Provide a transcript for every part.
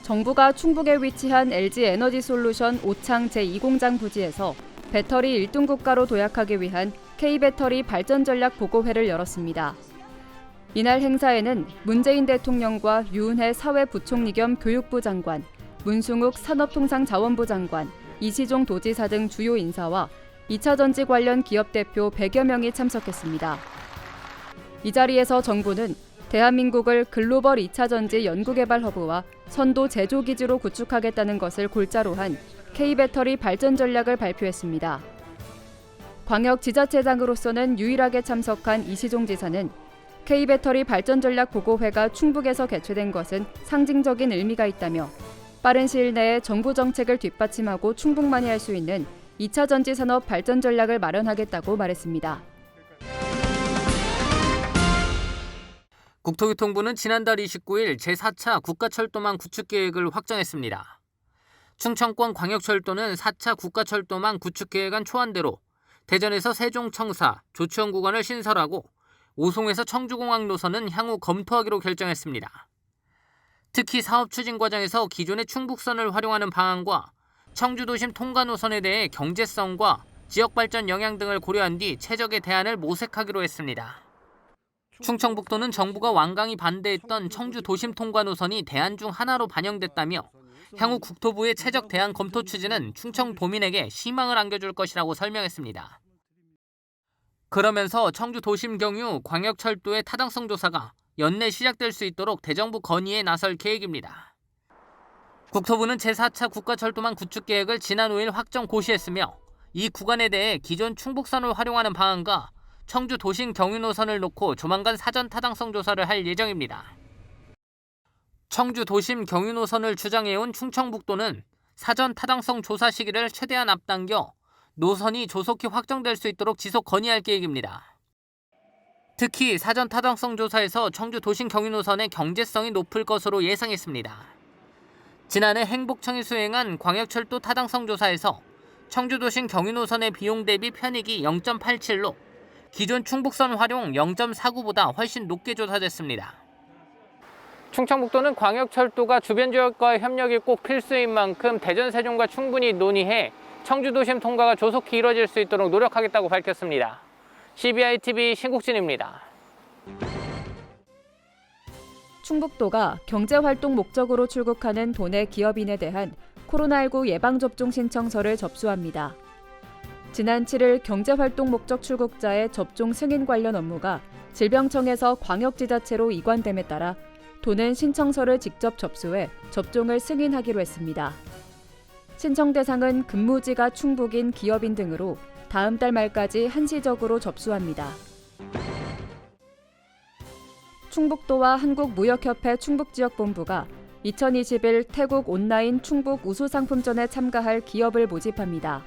정부가 충북에 위치한 LG에너지솔루션 오창 제2공장 부지에서 배터리 1등 국가로 도약하기 위한 K배터리 발전전략 보고회를 열었습니다. 이날 행사에는 문재인 대통령과 유은혜 사회부총리 겸 교육부 장관, 문승욱 산업통상자원부 장관, 이시종 도지사 등 주요 인사와 2차 전지 관련 기업 대표 100여 명이 참석했습니다. 이 자리에서 정부는 대한민국을 글로벌 2차 전지 연구개발 허브와 선도 제조 기지로 구축하겠다는 것을 골자로 한 K배터리 발전 전략을 발표했습니다. 광역 지자체장으로서는 유일하게 참석한 이시종 지사는 K배터리 발전 전략 보고회가 충북에서 개최된 것은 상징적인 의미가 있다며 빠른 시일 내에 정부 정책을 뒷받침하고 충북만이 할 수 있는 2차 전지 산업 발전 전략을 마련하겠다고 말했습니다. 국토교통부는 지난달 29일 제4차 국가철도망 구축 계획을 확정했습니다. 충청권 광역철도는 4차 국가철도망 구축 계획안 초안대로 대전에서 세종청사, 조치원 구간을 신설하고 오송에서 청주공항 노선은 향후 검토하기로 결정했습니다. 특히 사업 추진 과정에서 기존의 충북선을 활용하는 방안과 청주도심 통과 노선에 대해 경제성과 지역발전 영향 등을 고려한 뒤 최적의 대안을 모색하기로 했습니다. 충청북도는 정부가 완강히 반대했던 청주 도심 통과 노선이 대안 중 하나로 반영됐다며 향후 국토부의 최적 대안 검토 추진은 충청도민에게 희망을 안겨줄 것이라고 설명했습니다. 그러면서 청주 도심 경유 광역철도의 타당성 조사가 연내 시작될 수 있도록 대정부 건의에 나설 계획입니다. 국토부는 제4차 국가철도망 구축 계획을 지난 5일 확정 고시했으며 이 구간에 대해 기존 충북선을 활용하는 방안과 청주 도심 경유 노선을 놓고 조만간 사전 타당성 조사를 할 예정입니다. 청주 도심 경유 노선을 주장해온 충청북도는 사전 타당성 조사 시기를 최대한 앞당겨 노선이 조속히 확정될 수 있도록 지속 건의할 계획입니다. 특히 사전 타당성 조사에서 청주 도심 경유 노선의 경제성이 높을 것으로 예상했습니다. 지난해 행복청이 수행한 광역철도 타당성 조사에서 청주 도심 경유 노선의 비용 대비 편익이 0.87로 기존 충북선 활용 0.49보다 훨씬 높게 조사됐습니다. 충청북도는 광역철도가 주변 지역과의 협력이 꼭 필수인 만큼 대전, 세종과 충분히 논의해 청주도심 통과가 조속히 이뤄질 수 있도록 노력하겠다고 밝혔습니다. CBI-TV 신국진입니다. 충북도가 경제활동 목적으로 출국하는 도내 기업인에 대한 코로나19 예방접종 신청서를 접수합니다. 지난 7일 경제활동 목적 출국자의 접종 승인 관련 업무가 질병청에서 광역지자체로 이관됨에 따라 도는 신청서를 직접 접수해 접종을 승인하기로 했습니다. 신청 대상은 근무지가 충북인 기업인 등으로 다음 달 말까지 한시적으로 접수합니다. 충북도와 한국무역협회 충북지역본부가 2021 태국 온라인 충북 우수상품전에 참가할 기업을 모집합니다.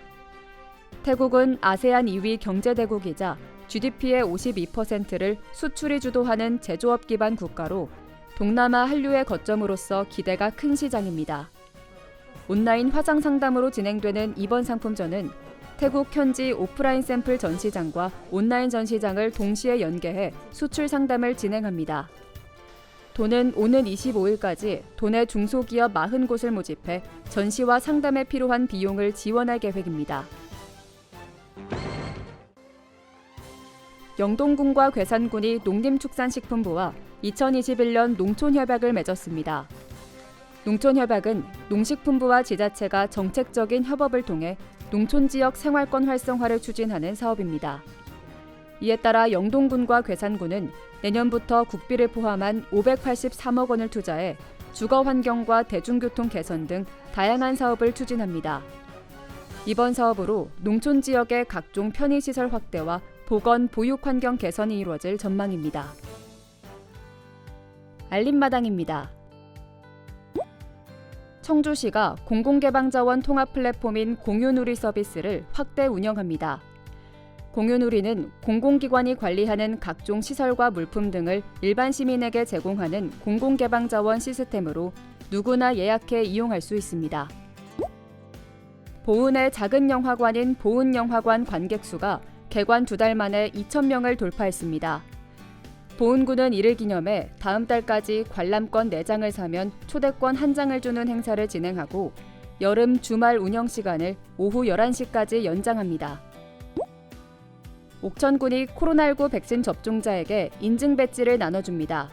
태국은 아세안 2위 경제대국이자 GDP의 52%를 수출이 주도하는 제조업 기반 국가로 동남아 한류의 거점으로서 기대가 큰 시장입니다. 온라인 화상 상담으로 진행되는 이번 상품전은 태국 현지 오프라인 샘플 전시장과 온라인 전시장을 동시에 연계해 수출 상담을 진행합니다. 도는 오는 25일까지 도내 중소기업 40곳을 모집해 전시와 상담에 필요한 비용을 지원할 계획입니다. 영동군과 괴산군이 농림축산식품부와 2021년 농촌협약을 맺었습니다. 농촌협약은 농식품부와 지자체가 정책적인 협업을 통해 농촌지역 생활권 활성화를 추진하는 사업입니다. 이에 따라 영동군과 괴산군은 내년부터 국비를 포함한 583억 원을 투자해 주거환경과 대중교통 개선 등 다양한 사업을 추진합니다. 이번 사업으로 농촌 지역의 각종 편의시설 확대와 보건, 보육환경 개선이 이루어질 전망입니다. 알림마당입니다. 청주시가 공공개방자원 통합 플랫폼인 공유누리 서비스를 확대 운영합니다. 공유누리는 공공기관이 관리하는 각종 시설과 물품 등을 일반 시민에게 제공하는 공공개방자원 시스템으로 누구나 예약해 이용할 수 있습니다. 보은의 작은 영화관인 보은영화관 관객 수가 개관 2달 만에 2,000명을 돌파했습니다. 보은군은 이를 기념해 다음 달까지 관람권 4장을 사면 초대권 1장을 주는 행사를 진행하고 여름 주말 운영 시간을 오후 11시까지 연장합니다. 옥천군이 코로나19 백신 접종자에게 인증 배지를 나눠줍니다.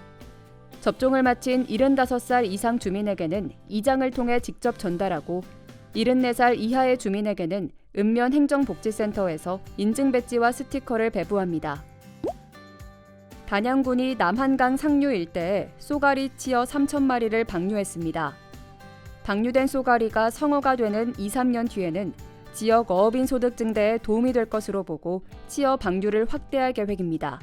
접종을 마친 75살 이상 주민에게는 2장을 통해 직접 전달하고 74살 이하의 주민에게는 읍면 행정복지센터에서 인증 배지와 스티커를 배부합니다. 단양군이 남한강 상류 일대에 쏘가리 치어 3,000마리를 방류했습니다. 방류된 쏘가리가 성어가 되는 2-3년 뒤에는 지역 어업인 소득 증대에 도움이 될 것으로 보고 치어 방류를 확대할 계획입니다.